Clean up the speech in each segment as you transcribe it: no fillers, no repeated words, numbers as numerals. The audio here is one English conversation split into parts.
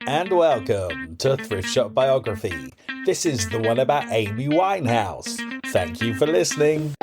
And welcome to Thrift Shop Biography. This is the one about Amy Winehouse. Thank you for listening.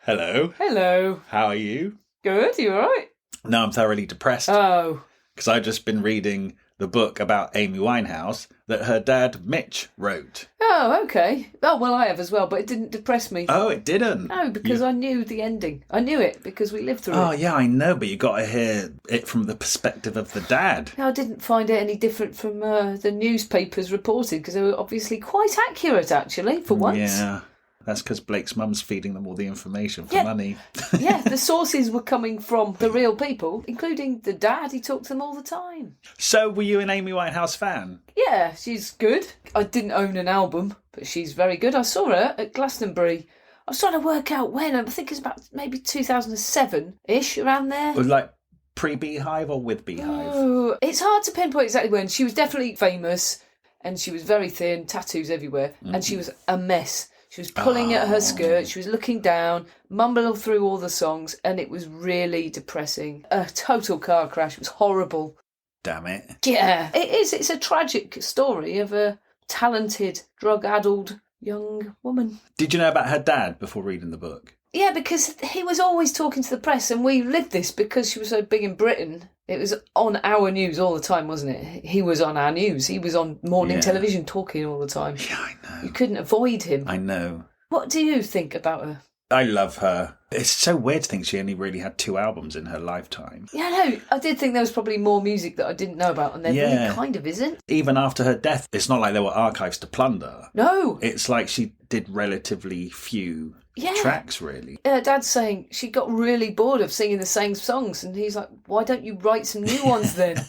Hello. Hello. How are you? Good, you alright? No, I'm thoroughly depressed. Oh. Because I've just been reading the book about Amy Winehouse that her dad, Mitch, wrote. Oh, okay. Oh, well, I have as well, but it didn't depress me. Oh, it didn't? No, because I knew the ending. I knew it because we lived through it. Oh, yeah, I know, but you got to hear it from the perspective of the dad. No, I didn't find it any different from the newspapers reported, because they were obviously quite accurate, actually, for once. Yeah. That's because Blake's mum's feeding them all the information for money. Yeah, the sources were coming from the real people, including the dad. He talked to them all the time. So, were you an Amy Winehouse fan? Yeah, she's good. I didn't own an album, but she's very good. I saw her at Glastonbury. I was trying to work out when. I think it's about maybe 2007-ish, around there. Was like pre-Beehive or with Beehive? Oh, it's hard to pinpoint exactly when. She was definitely famous, and she was very thin, tattoos everywhere, and she was a mess. She was pulling at her skirt, she was looking down, mumbling through all the songs, and it was really depressing. A total car crash. It was horrible. Damn it. Yeah, it is. It's a tragic story of a talented, drug-addled young woman. Did you know about her dad before reading the book? Yeah, because he was always talking to the press, and we lived this because she was so big in Britain. It was on our news all the time, wasn't it? He was on our news. He was on morning television talking all the time. Yeah, I know. You couldn't avoid him. I know. What do you think about her? I love her. It's so weird to think she only really had 2 albums in her lifetime. Yeah, no, I did think there was probably more music that I didn't know about, and there really kind of isn't. Even after her death, it's not like there were archives to plunder. No. It's like she did relatively few tracks, really. Her dad's saying she got really bored of singing the same songs, and he's like, why don't you write some new ones then?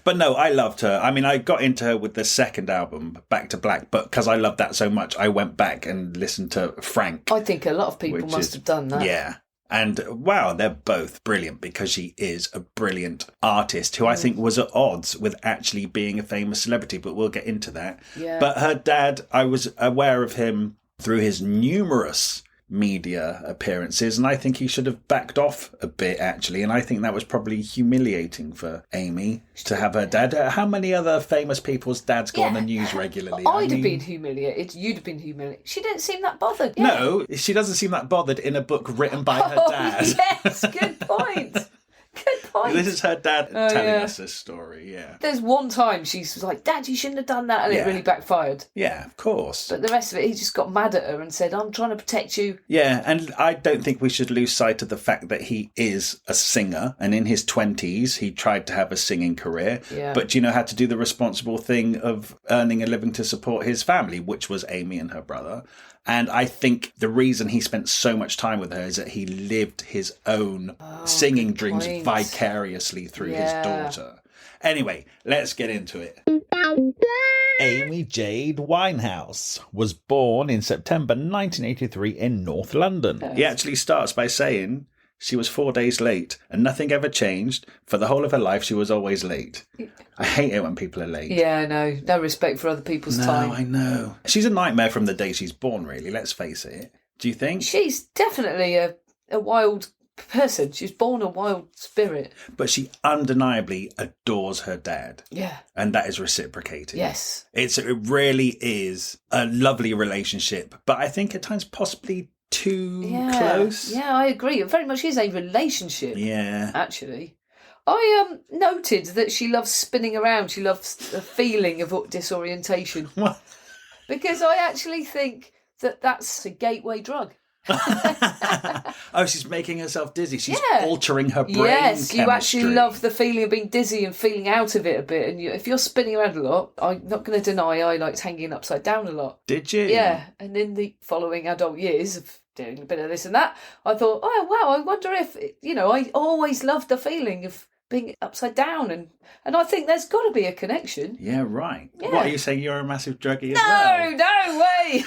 But no, I loved her. I mean, I got into her with the second album, Back to Black, but because I loved that so much, I went back and listened to Frank. I think a lot of people must have done that. Yeah. And wow, they're both brilliant because she is a brilliant artist who I think was at odds with actually being a famous celebrity, but we'll get into that. Yeah. But her dad, I was aware of him through his numerous media appearances, and I think he should have backed off a bit, actually. And I think that was probably humiliating for Amy to have her dad. How many other famous people's dads go on the news regularly? I'd have been humiliated. You'd have been humiliated. She didn't seem that bothered. Yeah. No, she doesn't seem that bothered in a book written by her dad. Yes, good point. Good point. This is her dad telling us this story, There's one time she's like, Dad, you shouldn't have done that, and it really backfired. Yeah, of course. But the rest of it, he just got mad at her and said, I'm trying to protect you. Yeah, and I don't think we should lose sight of the fact that he is a singer, and in his 20s he tried to have a singing career, but had to do the responsible thing of earning a living to support his family, which was Amy and her brother. And I think the reason he spent so much time with her is that he lived his own singing dreams vicariously through his daughter. Anyway, let's get into it. Amy Jade Winehouse was born in September 1983 in North London. Yes. He actually starts by saying she was 4 days late and nothing ever changed. For the whole of her life, she was always late. I hate it when people are late. Yeah, no respect for other people's time. No, I know. She's a nightmare from the day she's born, really, let's face it. Do you think? She's definitely a wild person. She's born a wild spirit. But she undeniably adores her dad. Yeah. And that is reciprocated. Yes. It really is a lovely relationship, but I think at times possibly too close. Yeah, I agree. It very much is a relationship. Yeah. Actually. I noted that she loves spinning around. She loves the feeling of disorientation. What? Because I actually think that that's a gateway drug. Oh, she's making herself dizzy. She's altering her brain chemistry. You actually love the feeling of being dizzy and feeling out of it a bit. And if you're spinning around a lot, I'm not going to deny I liked hanging upside down a lot. Did you? Yeah. And in the following adult years of doing a bit of this and that, I thought, oh, wow, I wonder if, I always loved the feeling of being upside down. And I think there's got to be a connection. Yeah, right. Yeah. What, are you saying you're a massive druggie as well? No way.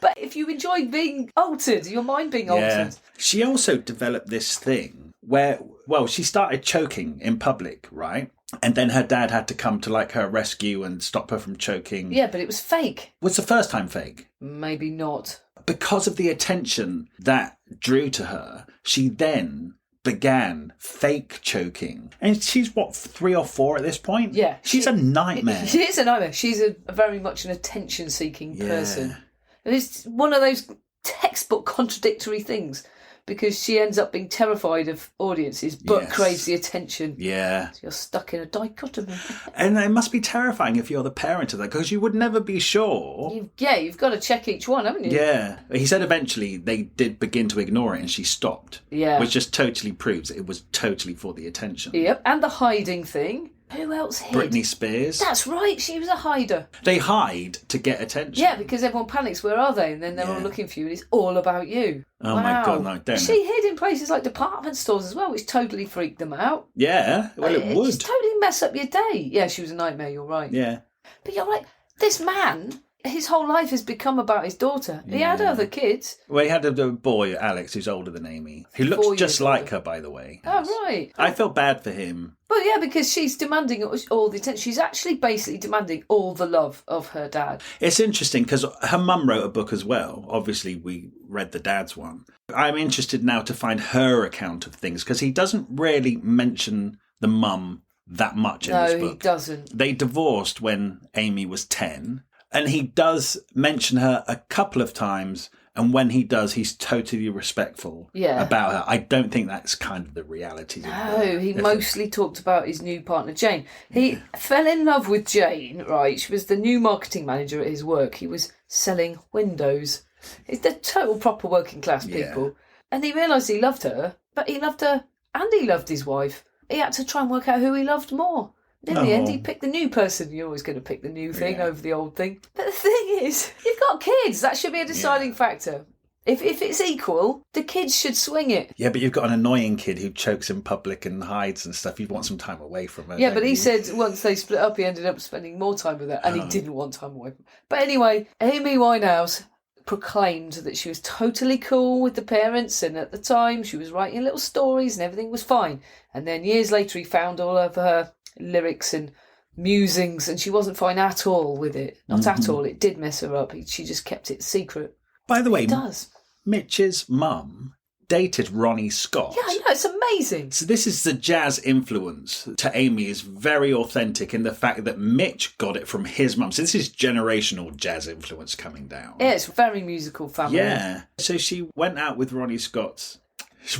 But if you enjoy being altered, your mind being altered. She also developed this thing where, she started choking in public, right? And then her dad had to come to her rescue and stop her from choking. Yeah, but it was fake. Was the first time fake? Maybe not. Because of the attention that drew to her, she then began fake choking. And she's, what, 3 or 4 at this point? Yeah. She's a nightmare. She is a nightmare. She's a very much an attention-seeking person. And it's one of those textbook contradictory things, because she ends up being terrified of audiences but craves the attention. Yeah. So you're stuck in a dichotomy. And it must be terrifying if you're the parent of that, because you would never be sure. You've got to check each one, haven't you? Yeah. He said eventually they did begin to ignore it and she stopped. Yeah. Which just totally proves it was totally for the attention. Yep. And the hiding thing. Who else hid? Britney Spears. That's right, she was a hider. They hide to get attention. Yeah, because everyone panics, where are they? And then they're all looking for you and it's all about you. Oh my God, no, don't. She hid in places like department stores as well, which totally freaked them out. Yeah, well it would. Just totally mess up your day. Yeah, she was a nightmare, you're right. Yeah. But you're right, this man, his whole life has become about his daughter. He had other kids. Well, he had a boy, Alex, who's older than Amy, who looks just like her, by the way. Oh, right. I felt bad for him. Well, yeah, because she's demanding all the attention. She's actually basically demanding all the love of her dad. It's interesting because her mum wrote a book as well. Obviously, we read the dad's one. I'm interested now to find her account of things, because he doesn't really mention the mum that much in this book. No, he doesn't. They divorced when Amy was 10. And he does mention her a couple of times, and when he does, he's totally respectful about her. I don't think that's kind of the reality. No, he mostly talked about his new partner, Jane. He fell in love with Jane, right? She was the new marketing manager at his work. He was selling windows. It's the total proper working class people. And he realised he loved her, but he loved her and he loved his wife. He had to try and work out who he loved more. In the end, he picked the new person. You're always going to pick the new thing over the old thing. But the thing is, you've got kids. That should be a deciding factor. If it's equal, the kids should swing it. Yeah, but you've got an annoying kid who chokes in public and hides and stuff. You want some time away from her. Yeah, but he said once they split up, he ended up spending more time with her, and he didn't want time away from her. But anyway, Amy Winehouse proclaimed that she was totally cool with the parents, and at the time she was writing little stories and everything was fine. And then years later he found all of her lyrics and musings, and she wasn't fine at all with it. Not at all. It did mess her up. She just kept it secret. By the way, it does. Mitch's mum dated Ronnie Scott. Yeah, I know, it's amazing. So this is the jazz influence to Amy is very authentic in the fact that Mitch got it from his mum. So this is generational jazz influence coming down. Yeah, it's a very musical family. Yeah. So she went out with Ronnie Scott's.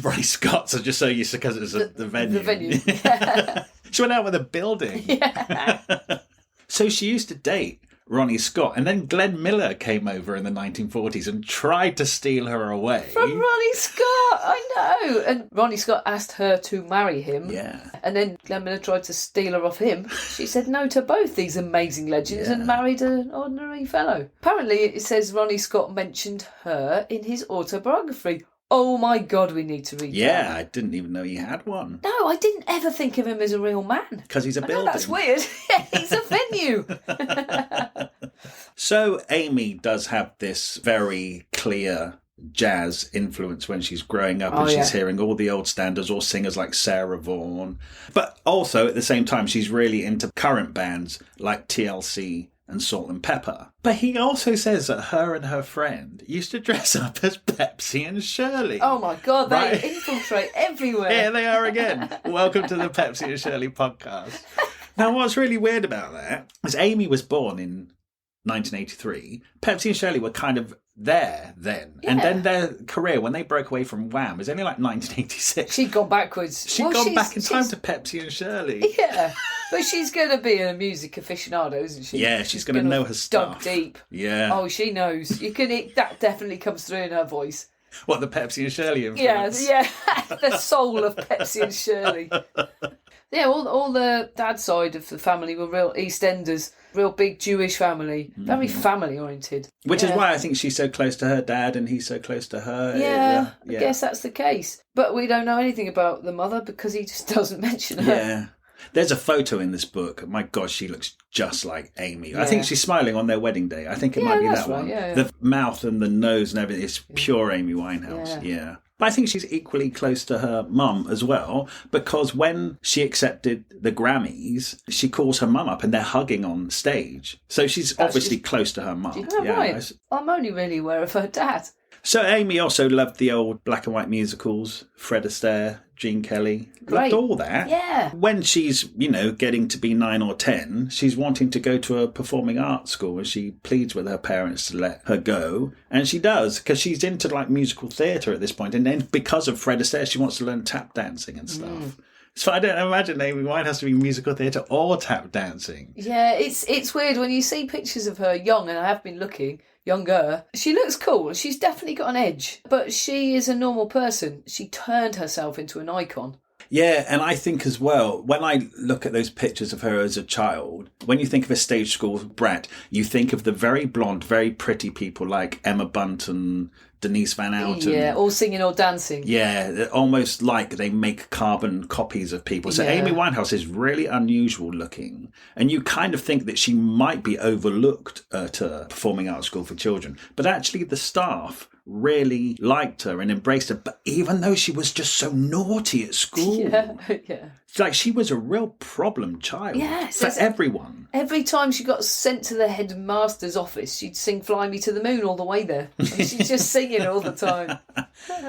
Ronnie Scott's, I just so used to, because it's the venue. The venue. She went out with a building. Yeah. So she used to date Ronnie Scott, and then Glenn Miller came over in the 1940s and tried to steal her away. From Ronnie Scott, I know. And Ronnie Scott asked her to marry him. Yeah. And then Glenn Miller tried to steal her off him. She said no to both these amazing legends and married an ordinary fellow. Apparently it says Ronnie Scott mentioned her in his autobiography. Oh my God, we need to read that. Yeah, I didn't even know he had one. No, I didn't ever think of him as a real man. Because he's a building. That's weird. He's a venue. So Amy does have this very clear jazz influence when she's growing up, and she's hearing all the old standards or singers like Sarah Vaughan. But also at the same time, she's really into current bands like TLC and Salt and Pepper. But he also says that her and her friend used to dress up as Pepsi and Shirley. Oh my God, they infiltrate everywhere. Here they are again. Welcome to the Pepsi and Shirley podcast. Now, what's really weird about that is Amy was born in 1983. Pepsi and Shirley were kind of there then. Yeah. And then their career, when they broke away from Wham, was only like 1986. She'd gone backwards. She'd gone back in time to Pepsi and Shirley. Yeah. But she's going to be a music aficionado, isn't she? Yeah, she's going to know her stuff. Dug deep. Yeah. Oh, she knows. That definitely comes through in her voice. What, the Pepsi and Shirley influence? Yeah. The soul of Pepsi and Shirley. Yeah, all the dad side of the family were real EastEnders, real big Jewish family, very family oriented. Which is why I think she's so close to her dad and he's so close to her. Yeah, I guess that's the case. But we don't know anything about the mother because he just doesn't mention her. Yeah. There's a photo in this book. My God, she looks just like Amy. Yeah. I think she's smiling on their wedding day. I think it might be that one. Yeah. The mouth and the nose and everything is pure Amy Winehouse. Yeah. But I think she's equally close to her mum as well, because when she accepted the Grammys, she calls her mum up and they're hugging on stage. So she's obviously close to her mum. Right. I'm only really aware of her dad. So Amy also loved the old black and white musicals, Fred Astaire, Gene Kelly. Great. Loved all that. Yeah. When she's, getting to be 9 or 10, she's wanting to go to a performing arts school, and she pleads with her parents to let her go. And she does, because she's into like musical theatre at this point. And then because of Fred Astaire, she wants to learn tap dancing and stuff. So I don't imagine Amy Winehouse to be musical theatre or tap dancing. Yeah, it's weird when you see pictures of her young, and I have been looking, younger. She looks cool. She's definitely got an edge. But she is a normal person. She turned herself into an icon. Yeah, and I think as well, when I look at those pictures of her as a child, when you think of a stage school brat, you think of the very blonde, very pretty people like Emma Bunton, Denise Van Outen. Yeah, all singing or dancing. Yeah, almost like they make carbon copies of people. So Amy Winehouse is really unusual looking. And you kind of think that she might be overlooked at a performing arts school for children. But actually the staff really liked her and embraced her. But even though she was just so naughty at school. Yeah. It's like she was a real problem child for everyone. Every time she got sent to the headmaster's office, she'd sing Fly Me to the Moon all the way there. And she's just singing all the time.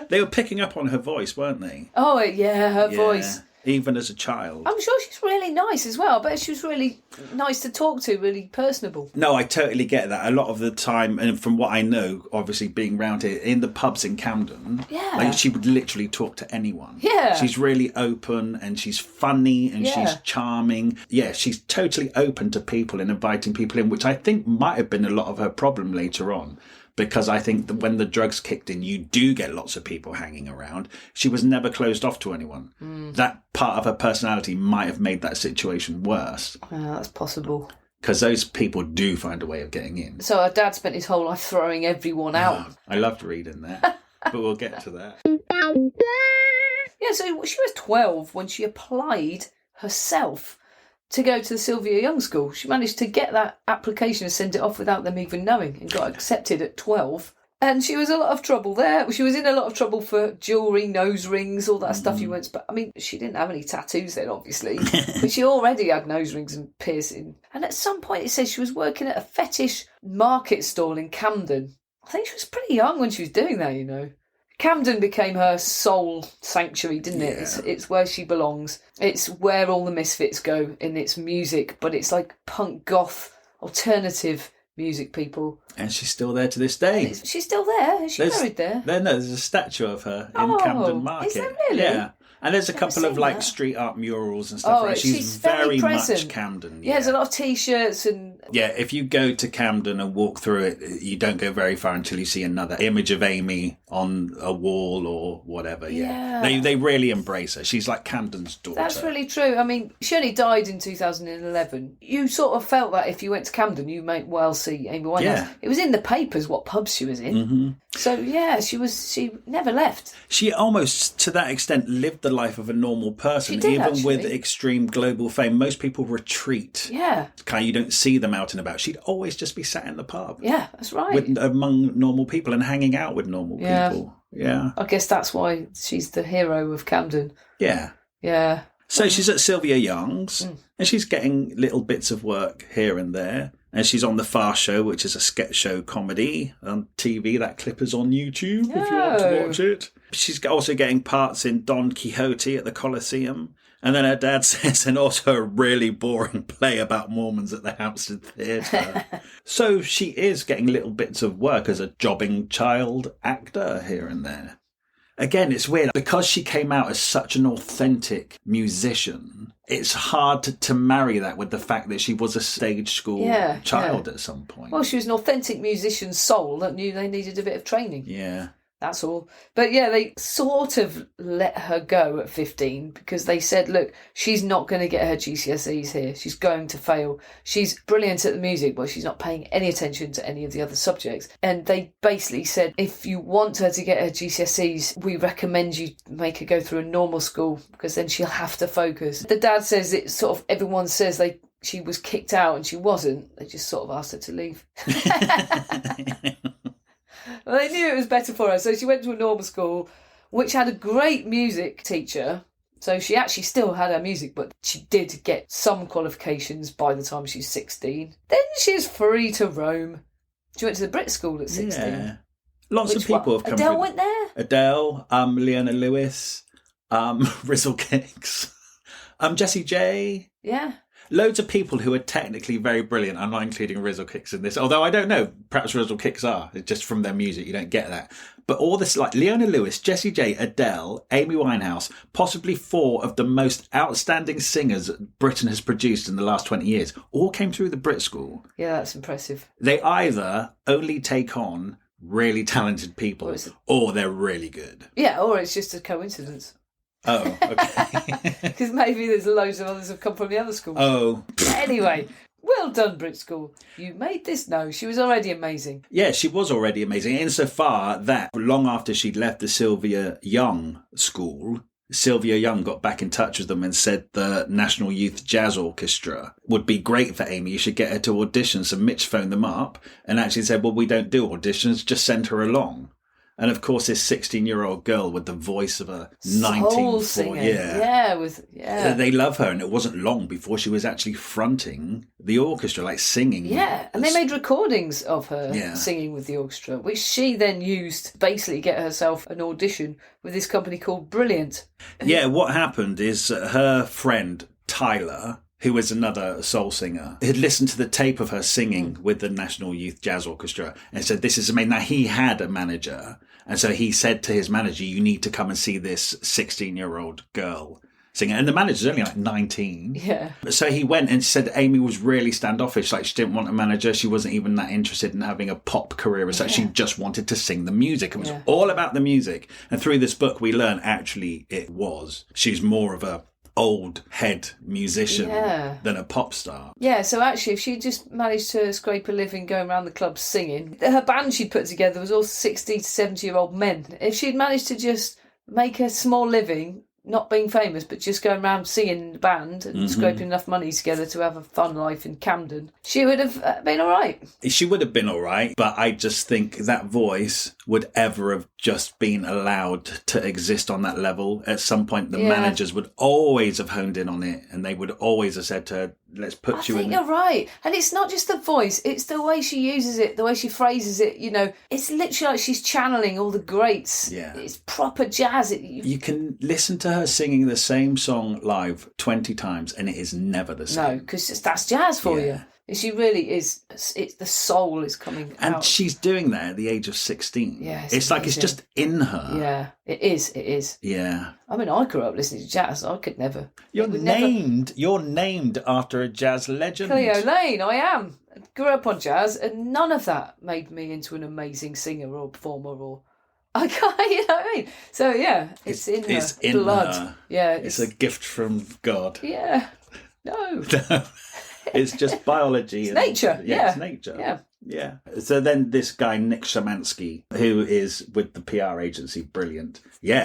They were picking up on her voice, weren't they? Oh, yeah, her voice. Even as a child. I'm sure she's really nice as well. I bet she was really nice to talk to, really personable. No, I totally get that. A lot of the time, and from what I know, obviously being round here, in the pubs in Camden, like she would literally talk to anyone. Yeah. She's really open and she's funny and she's charming. Yeah, she's totally open to people and inviting people in, which I think might have been a lot of her problem later on. Because I think that when the drugs kicked in, you do get lots of people hanging around. She was never closed off to anyone. That part of her personality might have made that situation worse. That's possible. Because those people do find a way of getting in. So her dad spent his whole life throwing everyone out. I loved reading that, but we'll get to that. Yeah, so she was 12 when she applied herself to go to the Sylvia Young School. She managed to get that application and send it off without them even knowing, and got accepted at 12. And she was in a lot of trouble there. She was in a lot of trouble for jewellery, nose rings, all that stuff you went. But I mean, she didn't have any tattoos then, obviously. But she already had nose rings and piercing. And at some point it says she was working at a fetish market stall in Camden. I think she was pretty young when she was doing that, Camden became her soul sanctuary, didn't it? It's where she belongs. It's where all the misfits go in its music, but it's like punk, goth, alternative music, people. And she's still there to this day. She's still there? Is she buried there? No, there's a statue of her in Camden Market. Is there really? Yeah. And there's a couple of like street art murals and stuff. Right? She's very much Camden. Yeah, there's a lot of T-shirts and... Yeah, if you go to Camden and walk through it, you don't go very far until you see another image of Amy on a wall or whatever. Yeah. They really embrace her. She's like Camden's daughter. That's really true. I mean, she only died in 2011. You sort of felt that if you went to Camden, you might well see Amy Winehouse. Yeah. It was in the papers what pubs she was in. Mm-hmm. So, yeah, she never left. She almost, to that extent, lived the life of a normal person. She did, even actually. With extreme global fame. Most people retreat. Yeah. You don't see them out and about. She'd always just be sat in the pub. Yeah, that's right. Among normal people and hanging out with normal people. Yeah. I guess that's why she's the hero of Camden. Yeah. Yeah. So she's at Sylvia Young's and she's getting little bits of work here and there. And she's on The Far Show, which is a sketch show comedy on TV. That clip is on YouTube if you want to watch it. She's also getting parts in Don Quixote at the Coliseum. And then her dad says, and also a really boring play about Mormons at the Hampstead Theatre. So she is getting little bits of work as a jobbing child actor here and there. Again, it's weird. Because she came out as such an authentic musician, it's hard to marry that with the fact that she was a stage school child at some point. Well, she was an authentic musician's soul that knew they needed a bit of training. Yeah. That's all. But yeah, they sort of let her go at 15 because they said, look, she's not going to get her GCSEs here. She's going to fail. She's brilliant at the music, but she's not paying any attention to any of the other subjects. And they basically said, if you want her to get her GCSEs, we recommend you make her go through a normal school because then she'll have to focus. The dad says it sort of, everyone says she was kicked out and she wasn't. They just sort of asked her to leave. Well, they knew it was better for her, so she went to a normal school, which had a great music teacher. So she actually still had her music, but she did get some qualifications by the time she was 16. Then she was free to roam. She went to the Brit school at 16. Yeah. Lots of people have come Adele through. went there? Adele, Leona Lewis, Rizzle Kicks, Jessie J. Yeah. Loads of people who are technically very brilliant. I'm not including Rizzle Kicks in this, although I don't know. Perhaps Rizzle Kicks are. It's just from their music. You don't get that. But all this, like Leona Lewis, Jessie J, Adele, Amy Winehouse, possibly 4 of the most outstanding singers Britain has produced in the last 20 years, all came through the Brit School. Yeah, that's impressive. They either only take on really talented people or they're really good. Yeah, or it's just a coincidence. Oh, okay. Because maybe there's loads of others have come from the other schools. Oh. Anyway, well done, Brit School. You made this know. She was already amazing. Yeah, she was already amazing, insofar that long after she'd left the Sylvia Young School, Sylvia Young got back in touch with them and said the National Youth Jazz Orchestra would be great for Amy. You should get her to audition. So Mitch phoned them up and actually said, well, we don't do auditions, just send her along. And of course, this 16-year-old girl with the voice of a 19-year-old, they love her. And it wasn't long before she was actually fronting the orchestra, like singing. Yeah, and they made recordings of her singing with the orchestra, which she then used to basically get herself an audition with this company called Brilliant. Yeah, what happened is her friend Tyler, who is another soul singer, had listened to the tape of her singing with the National Youth Jazz Orchestra and said, this is amazing. Now, he had a manager. And so he said to his manager, you need to come and see this 16-year-old girl singing. And the manager's only like 19. Yeah. So he went and said Amy was really standoffish. Like, she didn't want a manager. She wasn't even that interested in having a pop career as such. She just wanted to sing the music. It was all about the music. And through this book, we learn actually it was. She's more of a old head musician than a pop star. Yeah, so actually if she just managed to scrape a living going around the clubs singing, her band she'd put together was all 60 to 70-year-old men. If she'd managed to just make a small living, not being famous, but just going around singing in the band and scraping enough money together to have a fun life in Camden, she would have been all right. She would have been all right, but I just think that voice would ever have just been allowed to exist on that level. At some point, the managers would always have honed in on it, and they would always have said to her, let's put you in. I think you're right. And it's not just the voice, it's the way she uses it, the way she phrases it, you know. It's literally like she's channeling all the greats. Yeah. It's proper jazz. You can listen to her singing the same song live 20 times, and it is never the same. No, because that's jazz for you. She really is. It's the soul is coming out. And she's doing that at the age of 16. Yeah, it's like it's just in her. Yeah, it is. Yeah. I mean, I grew up listening to jazz. I could never. You're named after a jazz legend. Cleo Lane, I am. Grew up on jazz, and none of that made me into an amazing singer or performer or... I can't, you know what I mean? So, yeah, it's in blood. Her. Yeah. It's a gift from God. Yeah. No. It's just biology. It's nature. Yeah. It's nature. Yeah. So then this guy, Nick Shamansky, who is with the PR agency Brilliant,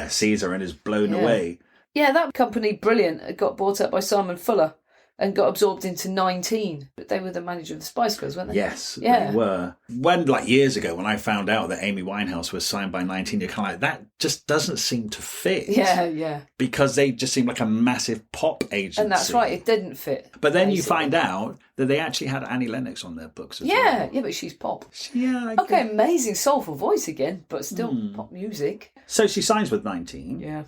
sees her and is blown away. Yeah, that company, Brilliant, got bought up by Simon Fuller and got absorbed into 19. But they were the manager of the Spice Girls, weren't they? Yes, they were. When, years ago, when I found out that Amy Winehouse was signed by 19, you're kind of like, that just doesn't seem to fit. Yeah. Because they just seem like a massive pop agency. And that's right, it didn't fit. But then you find out that they actually had Annie Lennox on their books as well. Yeah, but she's pop. Yeah. Okay, amazing soulful voice again, but still pop music. So she signs with 19. Yeah.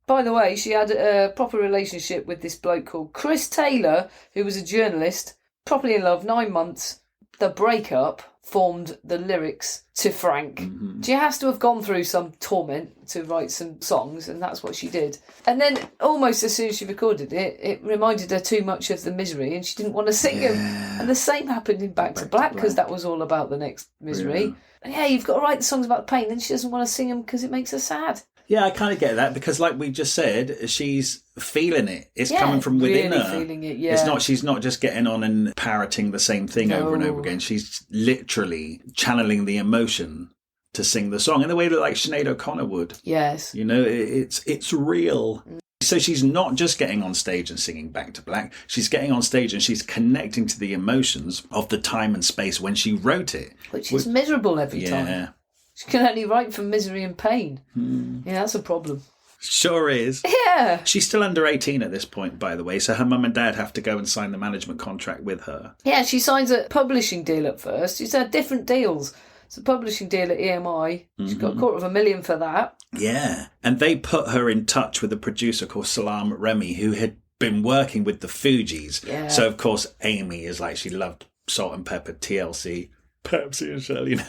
By the way, she had a proper relationship with this bloke called Chris Taylor, who was a journalist, properly in love, 9 months. The breakup formed the lyrics to Frank. Mm-hmm. She has to have gone through some torment to write some songs, and that's what she did. And then almost as soon as she recorded it, it reminded her too much of The Misery, and she didn't want to sing them. And the same happened in Back to Black, because that was all about the next Misery. Yeah. And you've got to write the songs about the pain, then she doesn't want to sing them because it makes her sad. Yeah, I kind of get that, because like we just said, she's feeling it. It's coming from within really her. Feeling it, She's not just getting on and parroting the same thing over and over again. She's literally channeling the emotion to sing the song in the way that like Sinead O'Connor would. Yes. You know, it's real. So she's not just getting on stage and singing Back to Black. She's getting on stage and she's connecting to the emotions of the time and space when she wrote it. Which is miserable every time. She can only write from misery and pain. Yeah, that's a problem. Sure is. Yeah. She's still under 18 at this point, by the way, so her mum and dad have to go and sign the management contract with her. Yeah, she signs a publishing deal at first. She's had different deals. It's a publishing deal at EMI. She's got $250,000 for that. Yeah. And they put her in touch with a producer called Salam Remy, who had been working with the Fugees. Yeah. So, of course, Amy is like, she loved Salt and Pepper, TLC, Pepsi and Shell, you know.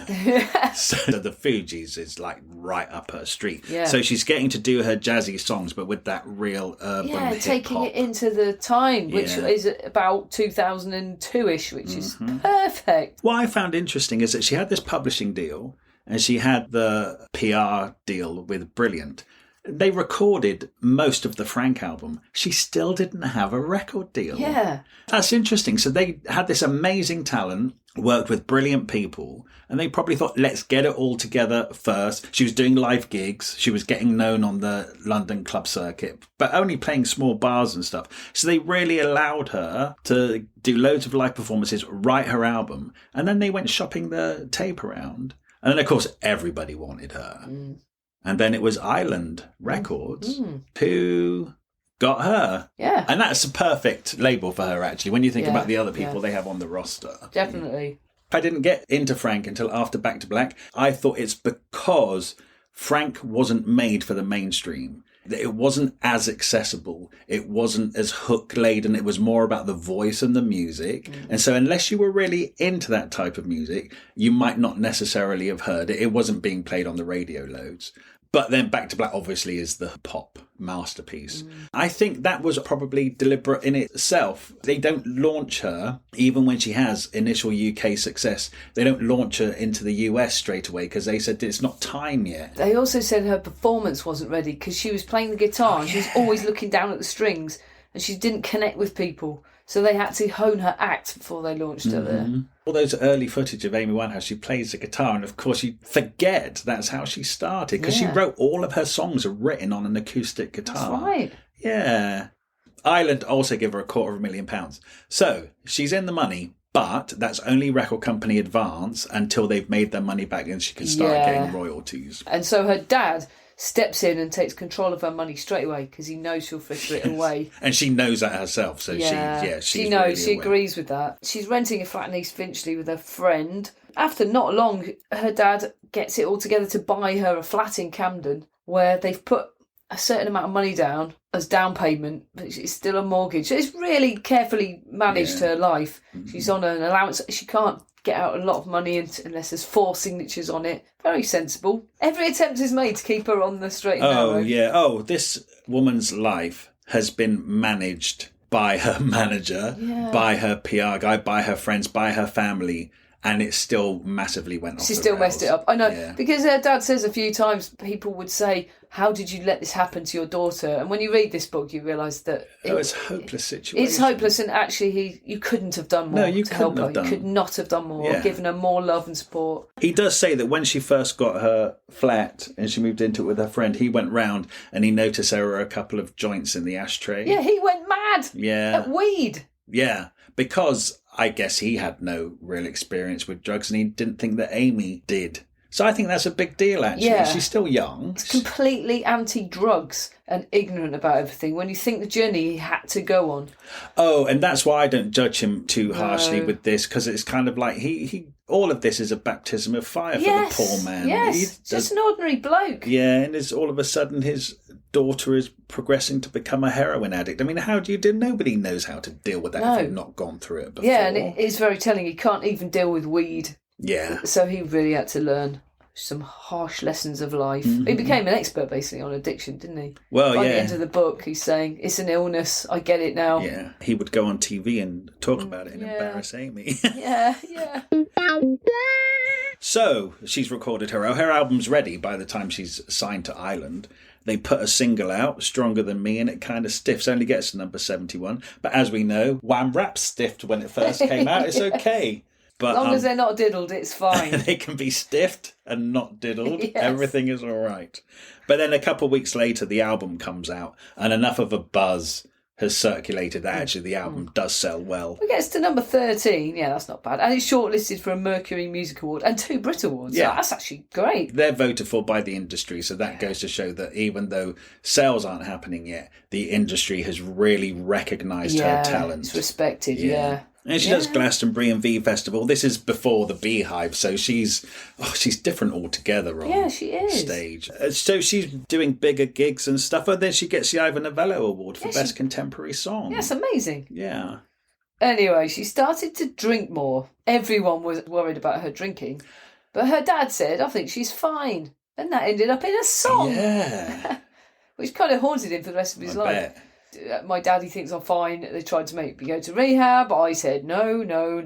So the Fugees is like right up her street. Yeah. So she's getting to do her jazzy songs, but with that real urban hip-hop. Taking it into the time, which is about 2002-ish, which is perfect. What I found interesting is that she had this publishing deal and she had the PR deal with Brilliant. They recorded most of the Frank album. She still didn't have a record deal. Yeah. That's interesting. So they had this amazing talent, worked with brilliant people, and they probably thought, let's get it all together first. She was doing live gigs. She was getting known on the London club circuit, but only playing small bars and stuff. So they really allowed her to do loads of live performances, write her album, and then they went shopping the tape around. And then, of course, everybody wanted her. And then it was Island Records who got her. Yeah. And that's a perfect label for her, actually. When you think about the other people they have on the roster. Definitely. I didn't get into Frank until after Back to Black. I thought it's because Frank wasn't made for the mainstream. It wasn't as accessible. It wasn't as hook-laden. It was more about the voice and the music. And so unless you were really into that type of music, you might not necessarily have heard it. It wasn't being played on the radio loads. But then Back to Black obviously is the pop masterpiece. I think that was probably deliberate in itself. They don't launch her, even when she has initial UK success, they don't launch her into the US straight away because they said it's not time yet. They also said her performance wasn't ready because she was playing the guitar and she was always looking down at the strings and she didn't connect with people. So they had to hone her act before they launched her there. All those early footage of Amy Winehouse, she plays the guitar, and of course you forget that's how she started, because she wrote all of her songs are written on an acoustic guitar. That's right. Yeah. Island also give her £250,000. So she's in the money, but that's only record company advance until they've made their money back and she can start getting royalties. And so her dad steps in and takes control of her money straight away because he knows she'll fritter it away. And she knows that herself, so she knows. Really she agrees with that. She's renting a flat in East Finchley with her friend. After not long, her dad gets it all together to buy her a flat in Camden where they've put a certain amount of money down as down payment, but it's still a mortgage. So it's really carefully managed her life. She's on an allowance. She can't get out a lot of money unless there's 4 signatures on it. Very sensible. Every attempt is made to keep her on the straight and narrow. Oh, yeah. Oh, this woman's life has been managed by her manager, by her PR guy, by her friends, by her family, and it still massively went off the rails. She still messed it up. I know, because her dad says a few times, people would say, how did you let this happen to your daughter? And when you read this book, you realise that it's a hopeless situation. It's hopeless, and actually, you couldn't have done more to help her. You could not have done more, given her more love and support. He does say that when she first got her flat and she moved into it with her friend, he went round and he noticed there were a couple of joints in the ashtray. Yeah, he went mad at weed. Yeah, because I guess he had no real experience with drugs and he didn't think that Amy did. So I think that's a big deal, actually. Yeah. She's still young. It's completely anti-drugs and ignorant about everything when you think the journey he had to go on. Oh, and that's why I don't judge him too harshly with this, because it's kind of like he all of this is a baptism of fire for the poor man. Yes, just an ordinary bloke. Yeah, and it's all of a sudden his daughter is progressing to become a heroin addict. I mean, how do you do? Nobody knows how to deal with that if they've not gone through it before. Yeah, and it is very telling. He can't even deal with weed. Yeah. So he really had to learn some harsh lessons of life. He became an expert basically on addiction, didn't he? Well, By the end of the book, he's saying, it's an illness, I get it now. Yeah, he would go on TV and talk about it and embarrass Amy. Yeah. So, she's recorded her album's ready by the time she's signed to Island. They put a single out, Stronger Than Me, and it kind of stiffs, only gets to number 71. But as we know, Wham Rap stiffed when it first came out. It's okay. But, as long as they're not diddled, it's fine. They can be stiffed and not diddled. Yes. Everything is all right. But then a couple of weeks later, the album comes out, and enough of a buzz has circulated that actually the album does sell well. It gets to number 13. Yeah, that's not bad. And it's shortlisted for a Mercury Music Award and 2 Brit Awards. Yeah. So that's actually great. They're voted for by the industry, so that goes to show that even though sales aren't happening yet, the industry has really recognised her talent. It's respected, yeah. And she does Glastonbury and V Festival. This is before the Beehive, so she's different altogether on she is. stage. So she's doing bigger gigs and stuff, and then she gets the Ivor Novello Award for Best Contemporary Song. That's amazing. Yeah. Anyway, she started to drink more. Everyone was worried about her drinking, but her dad said, I think she's fine. And that ended up in a song. Yeah. Which kind of haunted him for the rest of his life. Bet. My daddy thinks I'm fine. They tried to make me go to rehab. I said, no. No.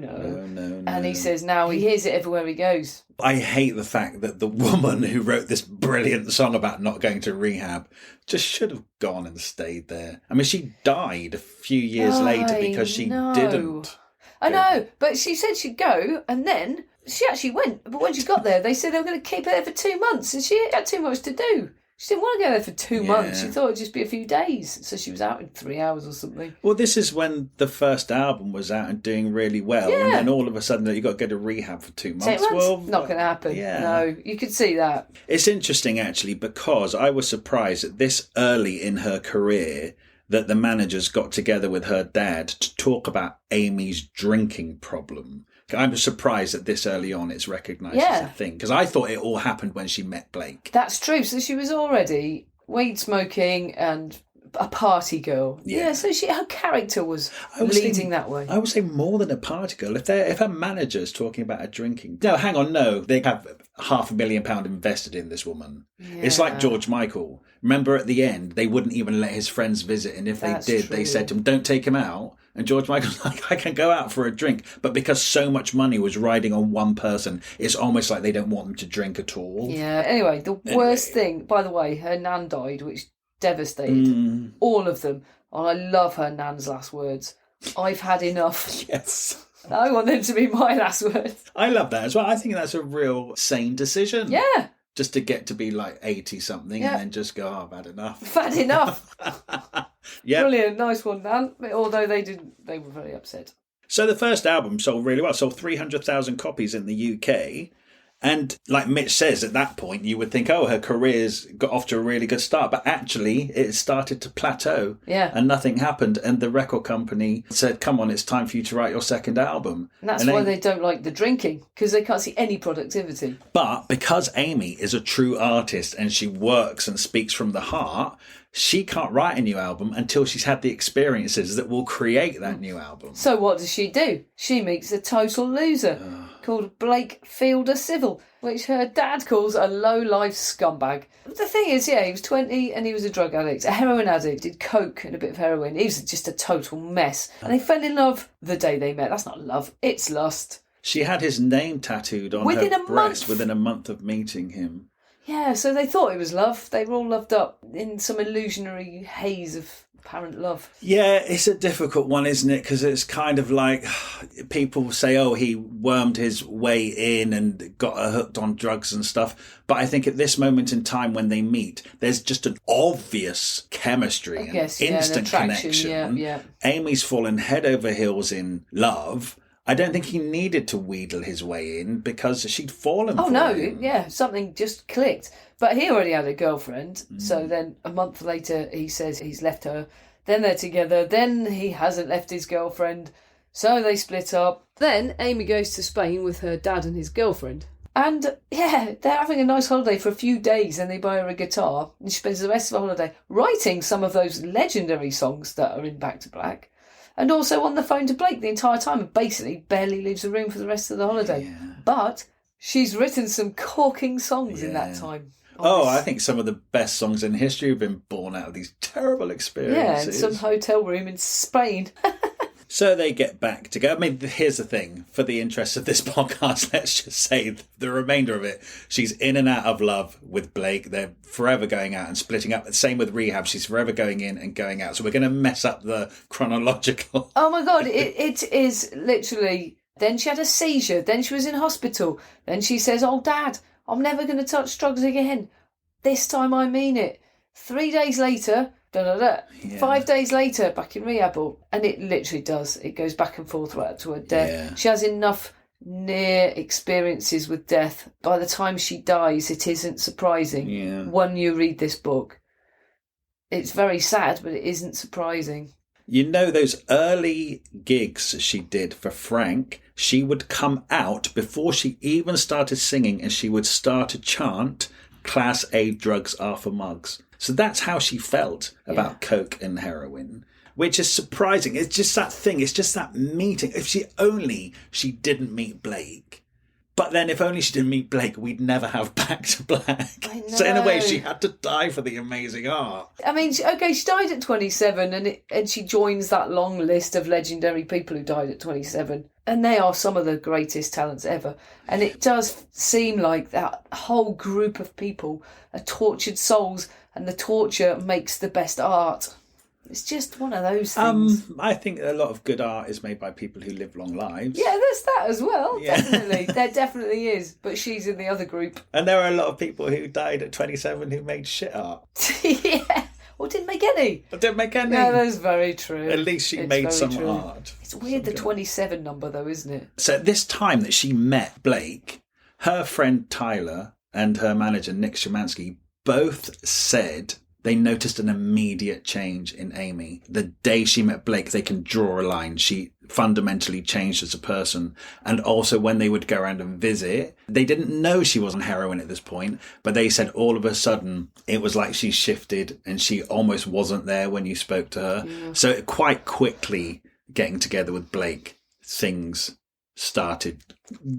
And he says now he hears it everywhere he goes. I hate the fact that the woman who wrote this brilliant song about not going to rehab just should have gone and stayed there. I mean, she died a few years later because she didn't. I know, but she said she'd go, and then she actually went. But when she got there, they said they were going to keep her there for 2 months, and she had too much to do. She didn't want to go there for 2 months. She thought it'd just be a few days. So she was out in 3 hours or something. Well, this is when the first album was out and doing really well. Yeah. And then all of a sudden you've got to go to rehab for 2 months. 2 months? Well, not going to happen. Yeah. No, you could see that. It's interesting, actually, because I was surprised that this early in her career that the managers got together with her dad to talk about Amy's drinking problem. I'm surprised that this early on it's recognised as a thing, because I thought it all happened when she met Blake. That's true. So she was already weed smoking and a party girl. Yeah, so her character was leading that way. I would say more than a party girl. If her manager's talking about her drinking... No, hang on, no. They have £500,000 invested in this woman. Yeah. It's like George Michael. Remember at the end, they wouldn't even let his friends visit, and if they did, they said to him, don't take him out. And George Michael's like, I can go out for a drink. But because so much money was riding on one person, it's almost like they don't want them to drink at all. Yeah. Anyway, the worst thing, by the way, her nan died, which devastated all of them. And I love her nan's last words. I've had enough. Yes. I want them to be my last words. I love that as well. I think that's a real sane decision. Yeah. Just to get to be like 80-something and then just go, I've had enough. I've had enough. Yeah. Brilliant. Nice one, Nan. Although they were very upset. So the first album sold really well. Sold 300,000 copies in the UK. And like Mitch says, at that point, you would think, oh, her career's got off to a really good start. But actually, it started to plateau. Yeah. And nothing happened. And the record company said, come on, it's time for you to write your second album. And that's why they don't like the drinking, because they can't see any productivity. But because Amy is a true artist and she works and speaks from the heart, she can't write a new album until she's had the experiences that will create that new album. So what does she do? She meets a total loser called Blake Fielder Civil, which her dad calls a low-life scumbag. The thing is, he was 20 and he was a drug addict, a heroin addict, did coke and a bit of heroin. He was just a total mess. And they fell in love the day they met. That's not love, it's lust. She had his name tattooed on her breast within a month of meeting him. Yeah, so they thought it was love. They were all loved up in some illusionary haze of apparent love. Yeah, it's a difficult one, isn't it? Because it's kind of like people say, oh, he wormed his way in and got her hooked on drugs and stuff. But I think at this moment in time when they meet, there's just an obvious chemistry and instant connection. Yeah. Amy's fallen head over heels in love. I don't think he needed to wheedle his way in because she'd fallen for him. Yeah, something just clicked. But he already had a girlfriend, so then a month later he says he's left her. Then they're together, then he hasn't left his girlfriend, so they split up. Then Amy goes to Spain with her dad and his girlfriend. And they're having a nice holiday for a few days, and they buy her a guitar, and she spends the rest of the holiday writing some of those legendary songs that are in Back to Black. And also on the phone to Blake the entire time, and basically barely leaves the room for the rest of the holiday. Yeah. But she's written some corking songs in that time. I think some of the best songs in history have been born out of these terrible experiences. Yeah, in some hotel room in Spain. So they get back together. I mean, here's the thing. For the interest of this podcast, let's just say the remainder of it. She's in and out of love with Blake. They're forever going out and splitting up. Same with Rehab. She's forever going in and going out. So we're going to mess up the chronological. Oh, my God. It is literally... Then she had a seizure. Then she was in hospital. Then she says, oh, Dad, I'm never going to touch drugs again. This time I mean it. 3 days later... Yeah. 5 days later, back in rehab, and it literally does. It goes back and forth right up to her death. Yeah. She has enough near experiences with death. By the time she dies, it isn't surprising when you read this book. It's very sad, but it isn't surprising. You know, those early gigs she did for Frank, she would come out before she even started singing and she would start to chant, Class A drugs are for mugs. So that's how she felt about coke and heroin, which is surprising. It's just that thing. It's just that meeting. If she didn't meet Blake. But then if only she didn't meet Blake, we'd never have Back to Black. I know. So in a way, she had to die for the amazing art. I mean, she died at 27 and she joins that long list of legendary people who died at 27. And they are some of the greatest talents ever. And it does seem like that whole group of people are tortured souls, and the torture makes the best art. It's just one of those things. I think a lot of good art is made by people who live long lives. Yeah, there's that as well. Yeah. Definitely. There definitely is. But she's in the other group. And there are a lot of people who died at 27 who made shit art. Yeah. Or didn't make any. Didn't make any. No, that's very true. At least she made some art. It's weird, the 27 number, though, isn't it? So at this time that she met Blake, her friend Tyler and her manager Nick Szymanski both said they noticed an immediate change in Amy. The day she met Blake, they can draw a line. She fundamentally changed as a person. And also when they would go around and visit, they didn't know she was on heroin at this point, but they said all of a sudden it was like she shifted and she almost wasn't there when you spoke to her. Yeah. So quite quickly getting together with Blake, things started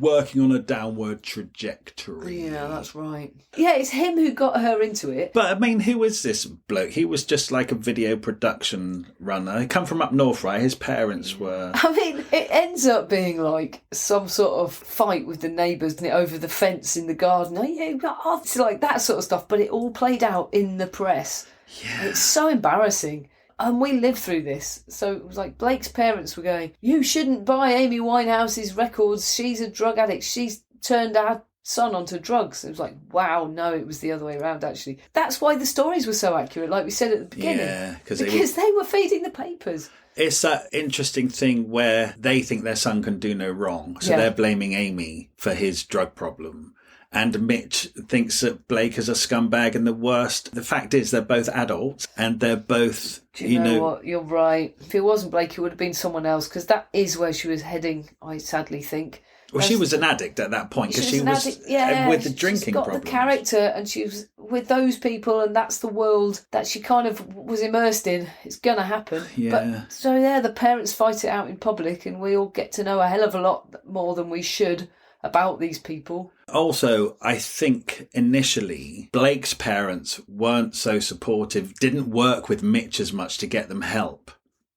working on a downward trajectory. Yeah, that's right. Yeah, it's him who got her into it. But I mean, who is this bloke? He was just like a video production runner. He come from up north, right? His parents were... I mean, it ends up being like some sort of fight with the neighbours over the fence in the garden. Oh, yeah, it's like that sort of stuff. But it all played out in the press. Yeah. It's so embarrassing. And we lived through this. So it was like Blake's parents were going, you shouldn't buy Amy Winehouse's records. She's a drug addict. She's turned our son onto drugs. It was like, wow, no, it was the other way around, actually. That's why the stories were so accurate, like we said at the beginning. Yeah, because they were feeding the papers. It's that interesting thing where they think their son can do no wrong. So they're blaming Amy for his drug problem. And Mitch thinks that Blake is a scumbag and the worst. The fact is they're both adults and they're both, Do you know what? You're right. If it wasn't Blake, it would have been someone else, because that is where she was heading, I sadly think. Well, she was an addict at that point because she was with the drinking problem. She's got the character and she was with those people, and that's the world that she kind of was immersed in. It's going to happen. Yeah. But, so, the parents fight it out in public and we all get to know a hell of a lot more than we should about these people. Also, I think initially Blake's parents weren't so supportive, didn't work with Mitch as much to get them help.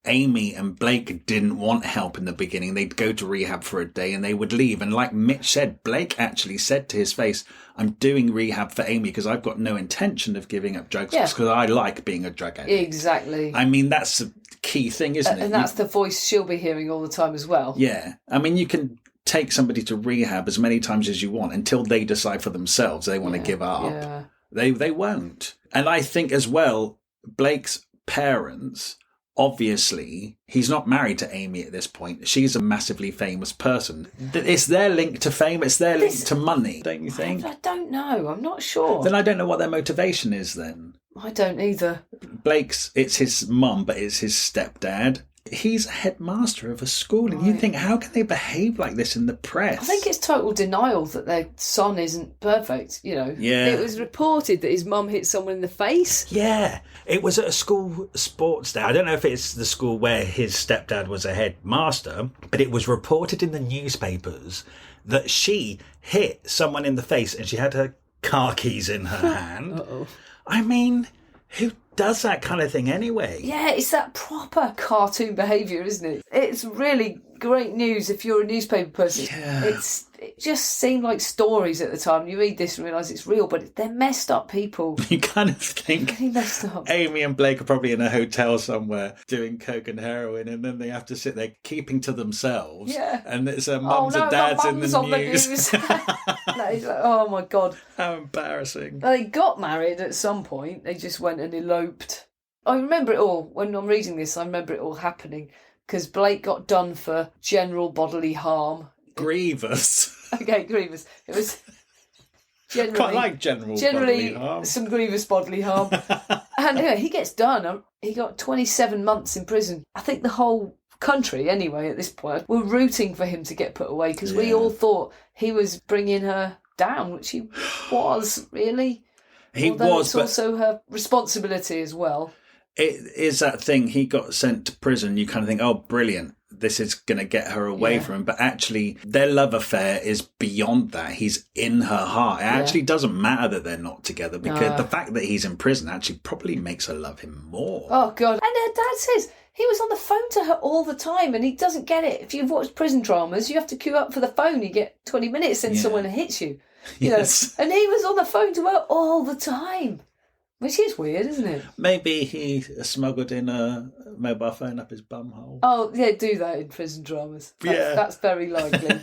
Amy and Blake didn't want help in the beginning. They'd go to rehab for a day and they would leave. And like Mitch said, Blake actually said to his face, I'm doing rehab for Amy because I've got no intention of giving up drugs because I like being a drug addict. Exactly. I mean, that's the key thing, isn't it? And that's the voice she'll be hearing all the time as well. Yeah. I mean, you can take somebody to rehab as many times as you want until they decide for themselves they want to give up. Yeah. They won't. And I think as well, Blake's parents, obviously, he's not married to Amy at this point. She's a massively famous person. It's their link to fame. It's their link to money, don't you think? I don't know. I'm not sure. Then I don't know what their motivation is then. I don't either. Blake's, it's his mum, but it's his stepdad. He's a headmaster of a school, and you think, how can they behave like this in the press? I think it's total denial that their son isn't perfect, Yeah. It was reported that his mum hit someone in the face. Yeah. It was at a school sports day. I don't know if it's the school where his stepdad was a headmaster, but it was reported in the newspapers that she hit someone in the face and she had her car keys in her hand. Uh-oh. I mean, who does that kind of thing anyway? Yeah, it's that proper cartoon behaviour, isn't it? It's really great news if you're a newspaper person. Yeah. It just seemed like stories at the time. You read this and realise it's real, but they're messed up people. You kind of think really messed up. Amy and Blake are probably in a hotel somewhere doing coke and heroin, and then they have to sit there keeping to themselves. Yeah. And it's mums and dads in the news. No, it's like, oh my God. How embarrassing. Well, they got married at some point. They just went and eloped. I remember it all. When I'm reading this, I remember it all happening because Blake got done for general bodily harm. Grievous. Okay, grievous. It was generally... Quite like generally bodily harm. Some grievous bodily harm. And anyway, he gets done. He got 27 months in prison. I think the whole country, anyway, at this point, were rooting for him to get put away because we all thought he was bringing her down, which he was, really. Although it's also her responsibility as well. It is that thing. He got sent to prison. You kind of think, oh, brilliant. This is going to get her away from him. But actually, their love affair is beyond that. He's in her heart. It actually doesn't matter that they're not together because the fact that he's in prison actually probably makes her love him more. Oh, God. And her dad says he was on the phone to her all the time and he doesn't get it. If you've watched prison dramas, you have to queue up for the phone. You get 20 minutes and someone hits you. You know? And he was on the phone to her all the time. Which is weird, isn't it? Maybe he smuggled in a mobile phone up his bumhole. Oh, yeah, do that in prison dramas. That's very likely.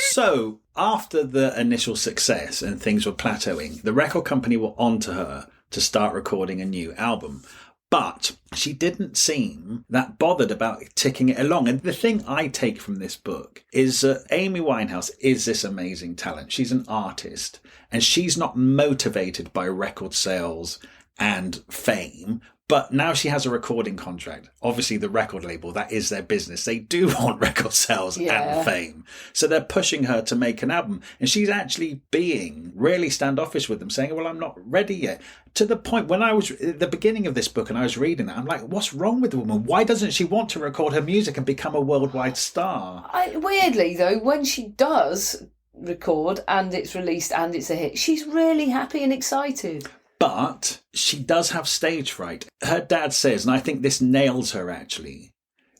So, after the initial success and things were plateauing, the record company were on to her to start recording a new album. But she didn't seem that bothered about ticking it along. And the thing I take from this book is that Amy Winehouse is this amazing talent. She's an artist and she's not motivated by record sales and fame. But now she has a recording contract. Obviously, the record label, that is their business. They do want record sales and fame. So they're pushing her to make an album. And she's actually being really standoffish with them, saying, well, I'm not ready yet. To the point when I was at the beginning of this book and I was reading that, I'm like, what's wrong with the woman? Why doesn't she want to record her music and become a worldwide star? Weirdly, though, when she does record and it's released and it's a hit, she's really happy and excited. But she does have stage fright. Her dad says, and I think this nails her actually,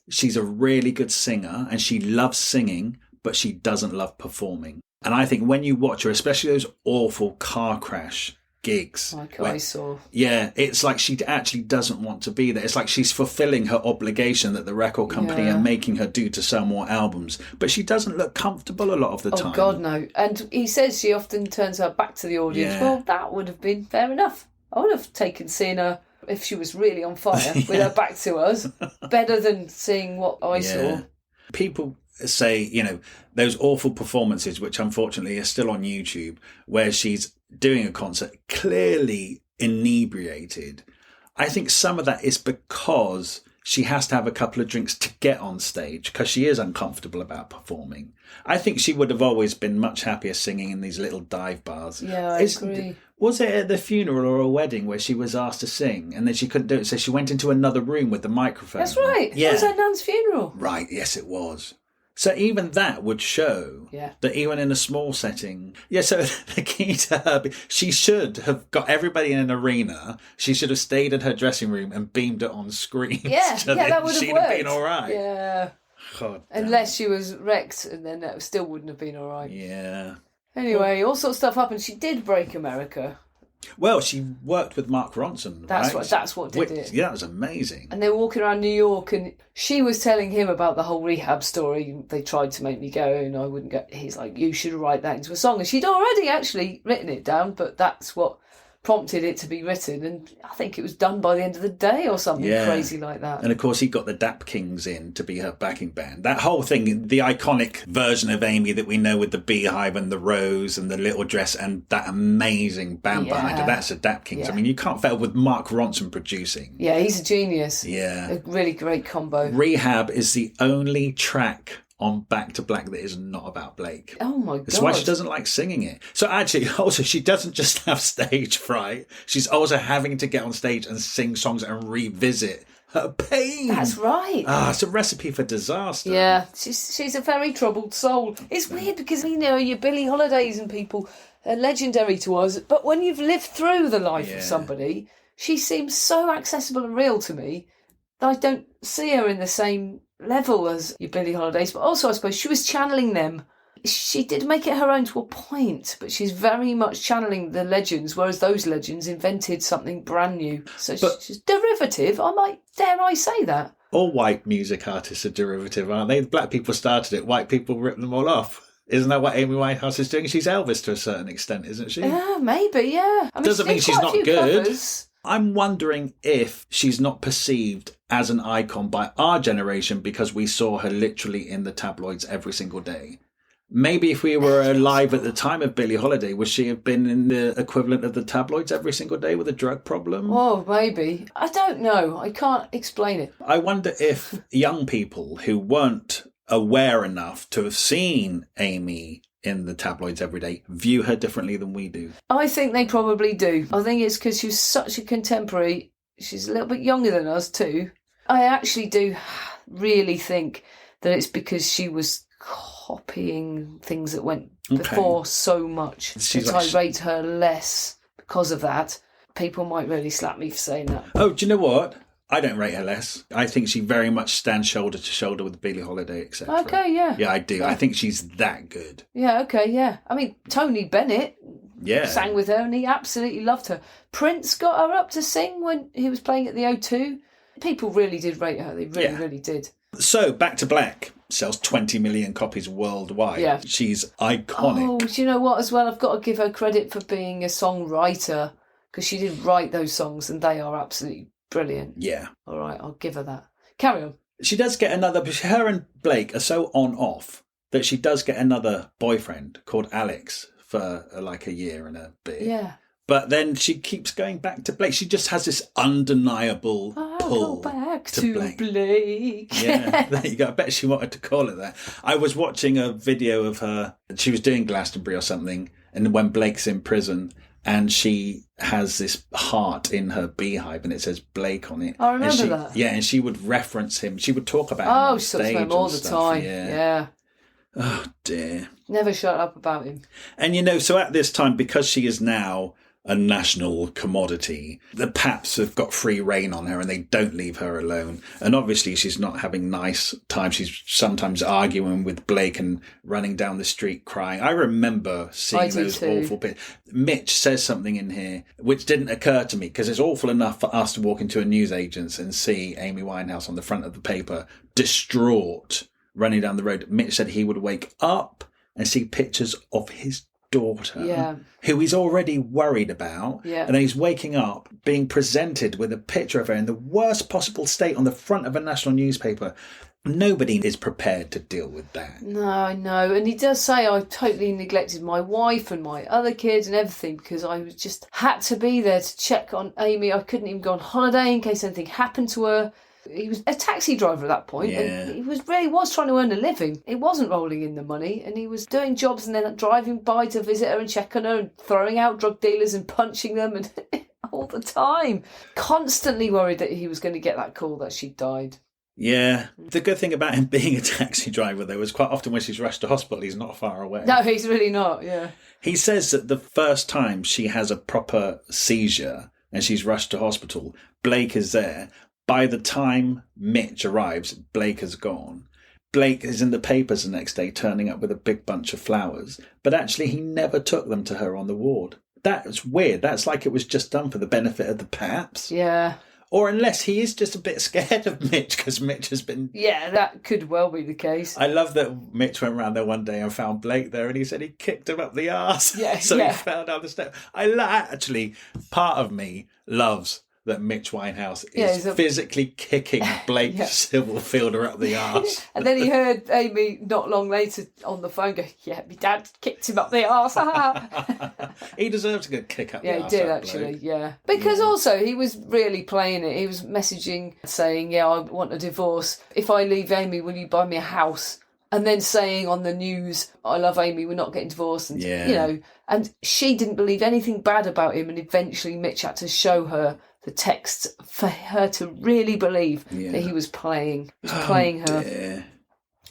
she's a really good singer and she loves singing, but she doesn't love performing. And I think when you watch her, especially those awful car crash gigs. Like I saw. Yeah, it's like she actually doesn't want to be there. It's like she's fulfilling her obligation that the record company are making her do to sell more albums. But she doesn't look comfortable a lot of the time. Oh, God, no. And he says she often turns her back to the audience. Yeah. Well, that would have been fair enough. I would have taken seeing her, if she was really on fire, with her back to us, better than seeing what I saw. People say, you know, those awful performances, which unfortunately are still on YouTube, where she's doing a concert clearly inebriated. I think some of that is because she has to have a couple of drinks to get on stage because she is uncomfortable about performing. I think she would have always been much happier singing in these little dive bars. Yeah, I agree. Was it at the funeral or a wedding where she was asked to sing and then she couldn't do it, so she went into another room with the microphone? That's right. Yeah. It was her nan's funeral. Right, yes it was. So even that would show that even in a small setting... Yeah, so the key to her... She should have got everybody in an arena. She should have stayed in her dressing room and beamed it on screen. Yeah, so that would have she'd worked. have been all right. Yeah. God Unless she was wrecked and then that still wouldn't have been all right. Yeah. Anyway, all sorts of stuff happened. She did break America. Well, she worked with Mark Ronson, That's right? what did it. Yeah, that was amazing. And they were walking around New York and she was telling him about the whole rehab story. They tried to make me go and I wouldn't go. He's like, you should write that into a song. And she'd already actually written it down, but that's what prompted it to be written. And I think it was done by the end of the day or something crazy like that. And of course, he got the Dap Kings in to be her backing band. That whole thing, the iconic version of Amy that we know with the beehive and the rose and the little dress and that amazing band behind her, that's the Dap Kings. I mean, you can't fail with Mark Ronson producing. Yeah, he's a genius. Yeah. A really great combo. Rehab is the only track on Back to Black that is not about Blake. Oh my God. That's why she doesn't like singing it. So actually, also, she doesn't just have stage fright. She's also having to get on stage and sing songs and revisit her pain. That's right. It's a recipe for disaster. Yeah, she's a very troubled soul. It's weird because, you know, your Billie Holidays and people are legendary to us, but when you've lived through the life of somebody, she seems so accessible and real to me that I don't see her in the same level as your Billie Holidays, but also I suppose she was channeling them. She did make it her own to a point, but she's very much channeling the legends, whereas those legends invented something brand new. So she's derivative. Dare I say that? All white music artists are derivative, aren't they? Black people started it, white people ripped them all off. Isn't that what Amy Winehouse is doing? She's Elvis to a certain extent, isn't she? Yeah, maybe, yeah. I mean, doesn't mean she's not good. Covers. I'm wondering if she's not perceived as an icon by our generation because we saw her literally in the tabloids every single day. Maybe if we were alive at the time of Billie Holiday, would she have been in the equivalent of the tabloids every single day with a drug problem? Oh, maybe. I don't know. I can't explain it. I wonder if young people who weren't aware enough to have seen Amy in the tabloids every day view her differently than we do. I think they probably do. I think it's because she's such a contemporary. She's a little bit younger than us too. I actually do really think that it's because she was copying things that went before so much that I rate her less because of that. People might really slap me for saying that. Oh, do you know what? I don't rate her less. I think she very much stands shoulder to shoulder with Billie Holiday, etc. Okay, yeah. Yeah, I do. Yeah. I think she's that good. Yeah, okay, yeah. I mean, Tony Bennett sang with her and he absolutely loved her. Prince got her up to sing when he was playing at the O2. People really did rate her. They really did. So, Back to Black sells 20 million copies worldwide. Yeah. She's iconic. Oh, do you know what as well? I've got to give her credit for being a songwriter because she did write those songs and they are absolutely brilliant. Yeah. All right, I'll give her that. Carry on. She does get another... Her and Blake are so on-off that she does get another boyfriend called Alex for like a year and a bit. Yeah. But then she keeps going back to Blake. She just has this undeniable pull back to Blake. Yeah, there you go. I bet she wanted to call it that. I was watching a video of her. She was doing Glastonbury or something, and when Blake's in prison, and she has this heart in her beehive, and it says Blake on it. I remember that. Yeah, and she would reference him. She would talk about him on she stage talks about him all the stuff. time. Yeah. Oh, dear. Never shut up about him. And, so at this time, because she is now a national commodity, the Paps have got free rein on her and they don't leave her alone. And obviously she's not having nice time. She's sometimes arguing with Blake and running down the street crying. I remember seeing those awful bits. Mitch says something in here which didn't occur to me because it's awful enough for us to walk into a newsagent's and see Amy Winehouse on the front of the paper, distraught, running down the road. Mitch said he would wake up and see pictures of his daughter, who he's already worried about, and then he's waking up being presented with a picture of her in the worst possible state on the front of a national newspaper. Nobody is prepared to deal with that. No, I know. And he does say, I totally neglected my wife and my other kids and everything because I was just had to be there to check on Amy. I couldn't even go on holiday in case anything happened to her. He was a taxi driver at that point, and he was trying to earn a living. He wasn't rolling in the money, and he was doing jobs and then driving by to visit her and check on her and throwing out drug dealers and punching them and all the time. Constantly worried that he was going to get that call that she died. Yeah. The good thing about him being a taxi driver, though, is quite often when she's rushed to hospital, he's not far away. No, he's really not, yeah. He says that the first time she has a proper seizure and she's rushed to hospital, Blake is there. By the time Mitch arrives, Blake has gone. Blake is in the papers the next day turning up with a big bunch of flowers, but actually he never took them to her on the ward. That's weird. That's like it was just done for the benefit of the Paps. Yeah. Or unless he is just a bit scared of Mitch because Mitch has been... Yeah, that could well be the case. I love that Mitch went around there one day and found Blake there and he said he kicked him up the arse. Yeah, so he fell down the steps. Actually, part of me loves that Mitch Winehouse is physically kicking Blake Silverfielder up the arse. And then he heard Amy not long later on the phone go, yeah, my dad kicked him up the arse. He deserves a good kick up the arse. Yeah, he did actually, Because also he was really playing it. He was messaging saying, I want a divorce. If I leave Amy, will you buy me a house? And then saying on the news, I love Amy, we're not getting divorced. And, and she didn't believe anything bad about him. And eventually Mitch had to show her the texts for her to really believe that he was playing her. Dear.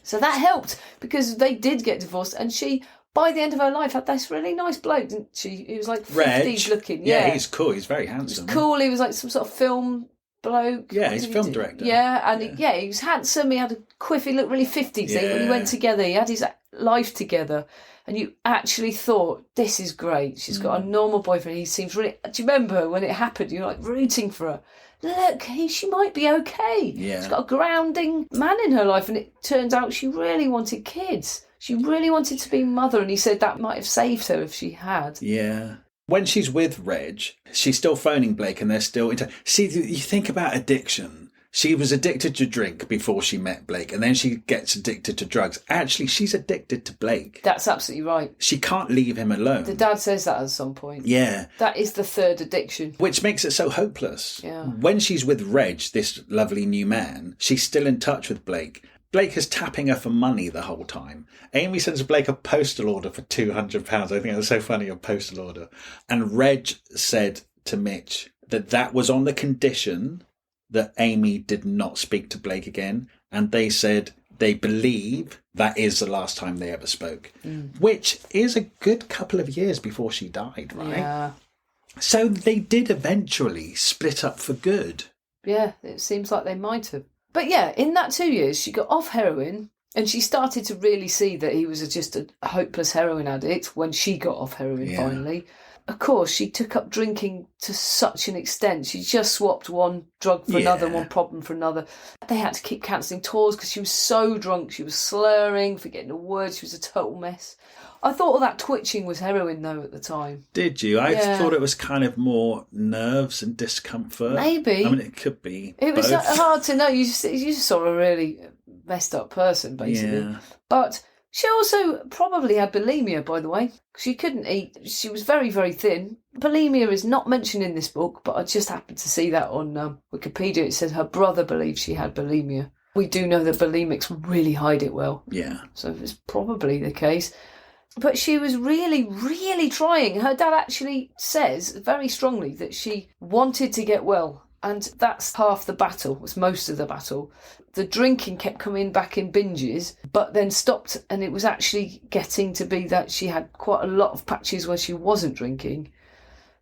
So that helped because they did get divorced, and she, by the end of her life, had this really nice bloke, didn't she? He was like 50s looking. Yeah, he's cool. He's very handsome. He was cool. He was like some sort of film bloke. Yeah, he's a film director. Yeah, and he was handsome. He had a quiff. He looked really 50s. When he went together, he had his life together. And you actually thought, this is great. She's got a normal boyfriend. He seems really... Do you remember when it happened? You're like rooting for her. Look, she might be okay. Yeah. She's got a grounding man in her life. And it turns out she really wanted kids. She really wanted to be mother. And he said that might have saved her if she had. Yeah. When she's with Reg, she's still phoning Blake and they're still... See, you think about addiction. she was addicted to drink before she met Blake, and then she gets addicted to drugs. Actually, she's addicted to Blake. That's absolutely right. She can't leave him alone. The dad says that at some point. Yeah. That is the third addiction. Which makes it so hopeless. Yeah. When she's with Reg, this lovely new man, she's still in touch with Blake. Blake is tapping her for money the whole time. Amy sends Blake a postal order for £200. I think that's so funny, a postal order. And Reg said to Mitch that was on the condition that Amy did not speak to Blake again. And they said they believe that is the last time they ever spoke, which is a good couple of years before she died, right? Yeah. So they did eventually split up for good. Yeah, it seems like they might have. But yeah, in that 2 years, she got off heroin and she started to really see that he was just a hopeless heroin addict when she got off heroin finally. Of course, she took up drinking to such an extent. She just swapped one drug for another, one problem for another. They had to keep cancelling tours because she was so drunk. She was slurring, forgetting the words. She was a total mess. I thought all that twitching was heroin, though, at the time. Did you? I thought it was kind of more nerves and discomfort. Maybe. I mean, it could be It was both. hard to know. You just saw a really messed up person, basically. Yeah. But she also probably had bulimia, by the way. She couldn't eat. She was very, very thin. Bulimia is not mentioned in this book, but I just happened to see that on Wikipedia. It says her brother believes she had bulimia. We do know that bulimics really hide it well. Yeah. So it's probably the case. But she was really, really trying. Her dad actually says very strongly that she wanted to get well. And that's half the battle, was most of the battle. The drinking kept coming back in binges, but then stopped. And it was actually getting to be that she had quite a lot of patches where she wasn't drinking.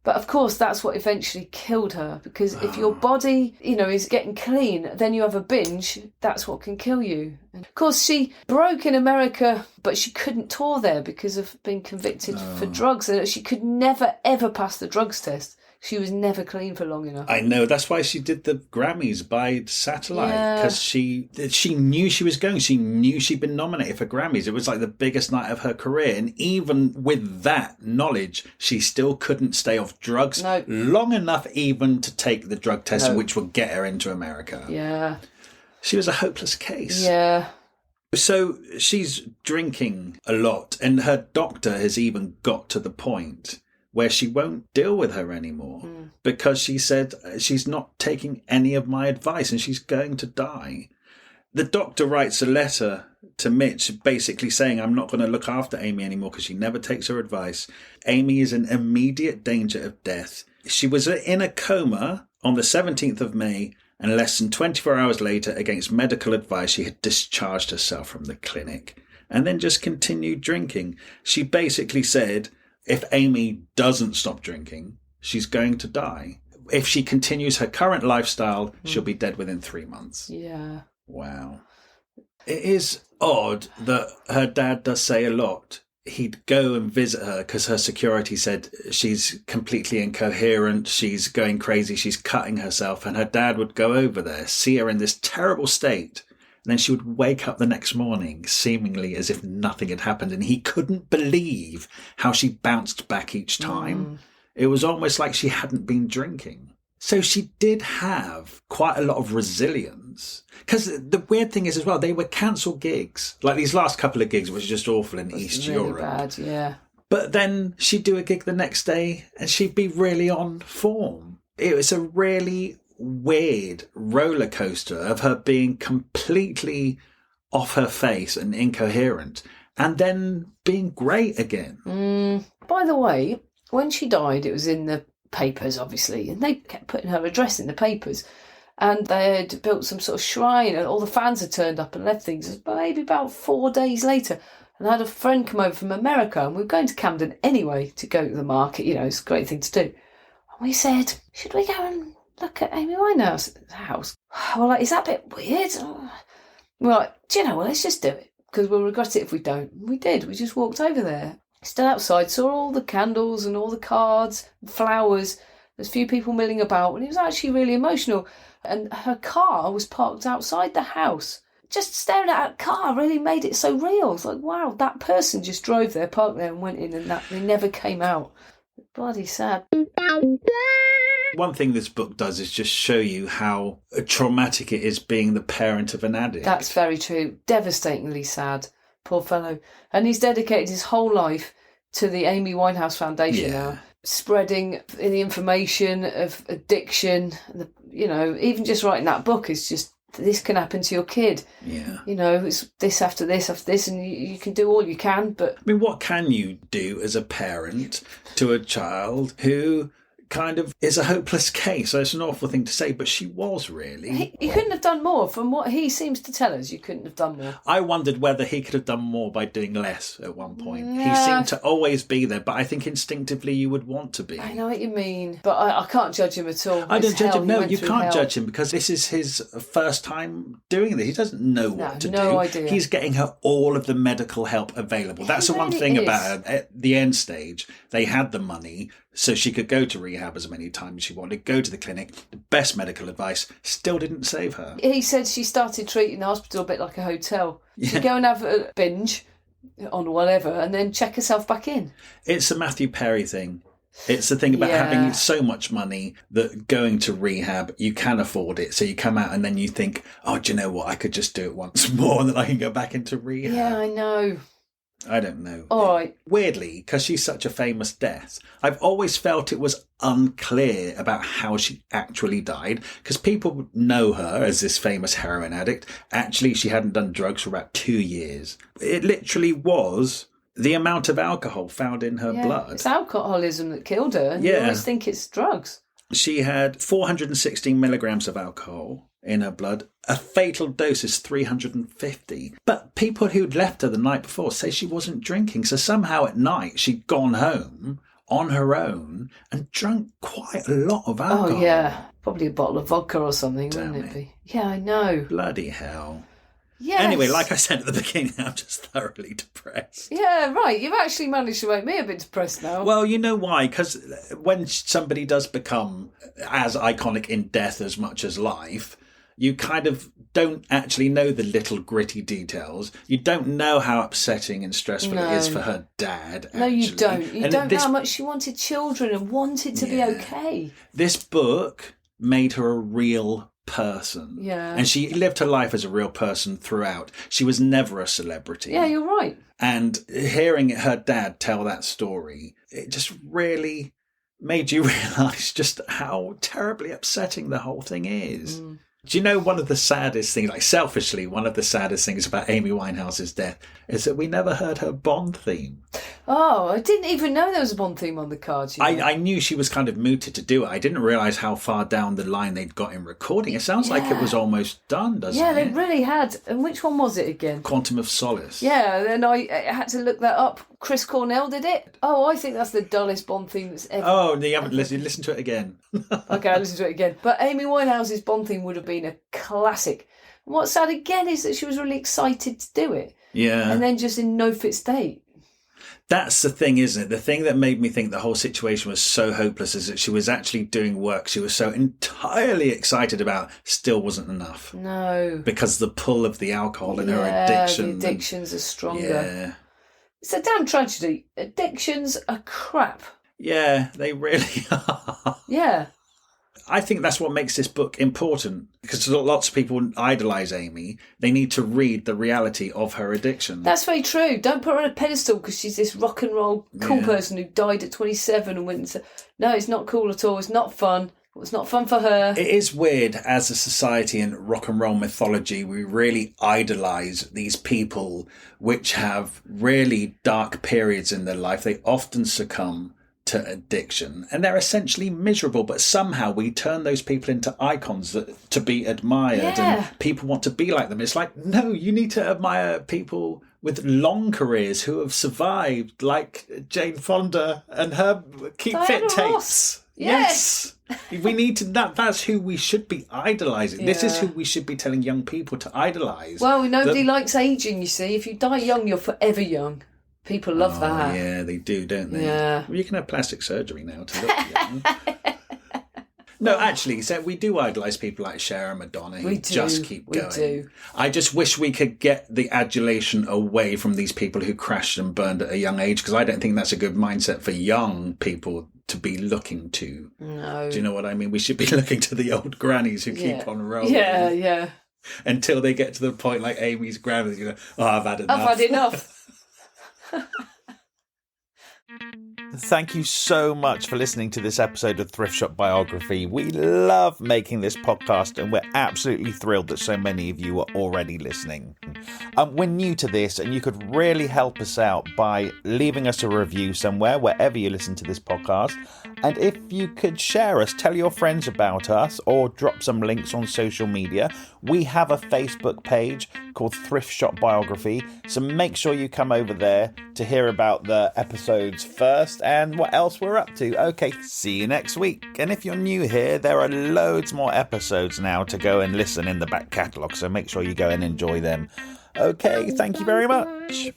But of course, that's what eventually killed her. Because if your body, is getting clean, then you have a binge, that's what can kill you. And of course, she broke in America, but she couldn't tour there because of being convicted for drugs. And she could never, ever pass the drugs test. She was never clean for long enough. I know. That's why she did the Grammys by satellite, because she knew she was going. She knew she'd been nominated for Grammys. It was like the biggest night of her career. And even with that knowledge, she still couldn't stay off drugs long enough even to take the drug test, which would get her into America. Yeah. She was a hopeless case. Yeah. So she's drinking a lot, and her doctor has even got to the point where she won't deal with her anymore because she said she's not taking any of my advice and she's going to die. The doctor writes a letter to Mitch basically saying, I'm not going to look after Amy anymore because she never takes her advice. Amy is in immediate danger of death. She was in a coma on the 17th of May, and less than 24 hours later, against medical advice, she had discharged herself from the clinic and then just continued drinking. She basically said, if Amy doesn't stop drinking, she's going to die. If she continues her current lifestyle, she'll be dead within 3 months. Yeah. Wow. It is odd that her dad does say a lot. He'd go and visit her because her security said she's completely incoherent, she's going crazy, she's cutting herself. And her dad would go over there, see her in this terrible state. And then she would wake up the next morning, seemingly as if nothing had happened. And he couldn't believe how she bounced back each time. It was almost like she hadn't been drinking. So she did have quite a lot of resilience. Because the weird thing is as well, they were cancelled gigs. Like these last couple of gigs was just awful in East really Europe. Bad, yeah. But then she'd do a gig the next day and she'd be really on form. It was a really weird roller coaster of her being completely off her face and incoherent and then being great again. By the way, when she died, it was in the papers, obviously, and they kept putting her address in the papers, and they had built some sort of shrine and all the fans had turned up and left things. Maybe about 4 days later, and I had a friend come over from America, and we were going to Camden anyway to go to the market. It's a great thing to do. And we said, should we go and look at Amy Winehouse's house? Well, like, is that a bit weird? We're like, do you know what, let's just do it, because we'll regret it if we don't. And we did. We just walked over there, stood outside, saw all the candles and all the cards, flowers. There's a few people milling about, and it was actually really emotional. And her car was parked outside the house. Just staring at her car really made it so real. It's like, wow, that person just drove there, parked there and went in, and that they never came out. Bloody sad. One thing this book does is just show you how traumatic it is being the parent of an addict. That's very true. Devastatingly sad. Poor fellow. And he's dedicated his whole life to the Amy Winehouse Foundation now, spreading the information of addiction. Even just writing that book is just, this can happen to your kid. Yeah. It's this after this, and you can do all you can, but... I mean, what can you do as a parent to a child who kind of is a hopeless case? It's an awful thing to say, but she was really. You couldn't have done more. From what he seems to tell us, you couldn't have done more. I wondered whether he could have done more by doing less at one point. Yeah. He seemed to always be there, but I think instinctively you would want to be. I know what you mean, but I can't judge him at all. I don't judge him. No, you can't judge him because this is his first time doing this. He doesn't know what to do. No idea. He's getting her all of the medical help available. That's the one thing about her. At the end stage, they had the money, so she could go to rehab as many times as she wanted, go to the clinic. The best medical advice still didn't save her. He said she started treating the hospital a bit like a hotel. She'd go and have a binge on whatever and then check herself back in. It's a Matthew Perry thing. It's the thing about having so much money that going to rehab, you can afford it. So you come out and then you think, oh, do you know what? I could just do it once more and then I can go back into rehab. Yeah, I know. I don't know. All right. Weirdly, because she's such a famous death, I've always felt it was unclear about how she actually died, because people know her as this famous heroin addict. Actually, she hadn't done drugs for about 2 years. It literally was the amount of alcohol found in her blood. It's alcoholism that killed her, and you always think it's drugs. She had 416 milligrams of alcohol in her blood. A fatal dose is 350. But people who'd left her the night before say she wasn't drinking. So somehow at night she'd gone home on her own and drunk quite a lot of alcohol. Oh, yeah. Probably a bottle of vodka or something, wouldn't it be? Yeah, I know. Bloody hell. Yes. Anyway, like I said at the beginning, I'm just thoroughly depressed. Yeah, right. You've actually managed to make me a bit depressed now. Well, you know why? Because when somebody does become as iconic in death as much as life, you kind of don't actually know the little gritty details. You don't know how upsetting and stressful it is for her dad. Actually. No, you don't. You don't know how much she wanted children and wanted to be okay. This book made her a real person. Yeah. And she lived her life as a real person throughout. She was never a celebrity. Yeah, you're right. And hearing her dad tell that story, it just really made you realise just how terribly upsetting the whole thing is. Mm. Do you know one of the saddest things, like selfishly, one of the saddest things about Amy Winehouse's death is that we never heard her Bond theme. Oh, I didn't even know there was a Bond theme on the cards. I knew she was kind of mooted to do it. I didn't realise how far down the line they'd got in recording. It sounds like it was almost done, doesn't it? Yeah, they really had. And which one was it again? Quantum of Solace. Yeah, then I had to look that up. Chris Cornell did it. Oh, I think that's the dullest Bond theme that's ever... Oh, you haven't listened. Listen to it again. Okay, I'll listen to it again. But Amy Winehouse's Bond theme would have been a classic. And what's sad again is that she was really excited to do it. Yeah. And then just in no fit state. That's the thing, isn't it? The thing that made me think the whole situation was so hopeless is that she was actually doing work she was so entirely excited about still wasn't enough. No. Because the pull of the alcohol and her addiction. The addictions are stronger. Yeah. It's a damn tragedy. Addictions are crap. Yeah, they really are. Yeah. I think that's what makes this book important, because lots of people idolise Amy. They need to read the reality of her addiction. That's very true. Don't put her on a pedestal because she's this rock and roll cool person who died at 27 and went and said, no, it's not cool at all. It's not fun. It's not fun for her. It is weird, as a society in rock and roll mythology, we really idolise these people which have really dark periods in their life. They often succumb to addiction and they're essentially miserable, but somehow we turn those people into icons to be admired and people want to be like them. It's like, no, you need to admire people with long careers who have survived, like Jane Fonda and her Keep Diana Fit tapes. Ross. Yes. We need to, that's who we should be idolising. This is who we should be telling young people to idolise. Well, nobody likes ageing, you see. If you die young, you're forever young. People love that. Yeah, they do, don't they? Yeah. Well, you can have plastic surgery now to look young. No, actually, so we do idolise people like Cher and Madonna who just keep going. We do. I just wish we could get the adulation away from these people who crashed and burned at a young age, because I don't think that's a good mindset for young people to be looking to. No. Do you know what I mean? We should be looking to the old grannies who keep on rolling. Yeah. Until they get to the point like Amy's grandmother, you know, I've had enough. Thank you so much for listening to this episode of Thrift Shop Biography. We love making this podcast and we're absolutely thrilled that so many of you are already listening. We're new to this and you could really help us out by leaving us a review somewhere, wherever you listen to this podcast. And if you could share us, tell your friends about us or drop some links on social media. We have a Facebook page called Thrift Shop Biography, so make sure you come over there to hear about the episodes first and what else we're up to. Okay, see you next week. And if you're new here, there are loads more episodes now to go and listen in the back catalogue, so make sure you go and enjoy them. Okay, thank you very much.